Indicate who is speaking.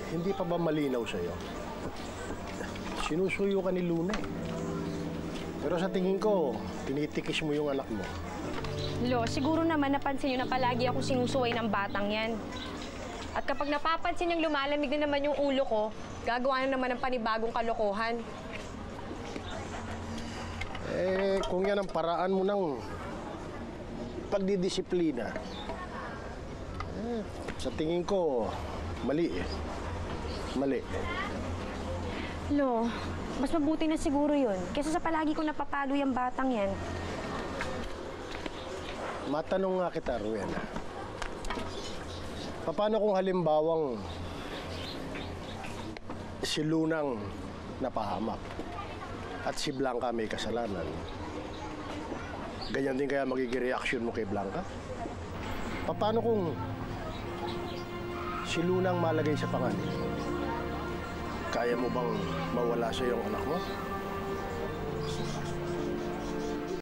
Speaker 1: Hindi pa ba malinaw sa'yo? Sinusuyo ka ni Luna eh. Pero sa tingin ko, tinitikis mo yung anak mo.
Speaker 2: Lo, siguro naman napansin niyo na palagi ako sinusuway ng batang yan. At kapag napapansin niyang lumalamig na naman yung ulo ko, gagawa na naman ng panibagong kalokohan.
Speaker 1: Eh, kung yan ang paraan mo ng pagdidisiplina, sa tingin ko, mali eh. Mali.
Speaker 2: Lo, mas mabuti na siguro yun kaysa sa palagi kong napapalo yung batang yan.
Speaker 1: Matanong nga kita, Rowena. Paano kung halimbawang si Lunang napahamak at si Blanca may kasalanan? Ganyan din kaya magiging reaksyon mo kay Blanca? Paano kung si Lunang malagay sa panganib? Kaya mo bang mawala sa iyong anak mo?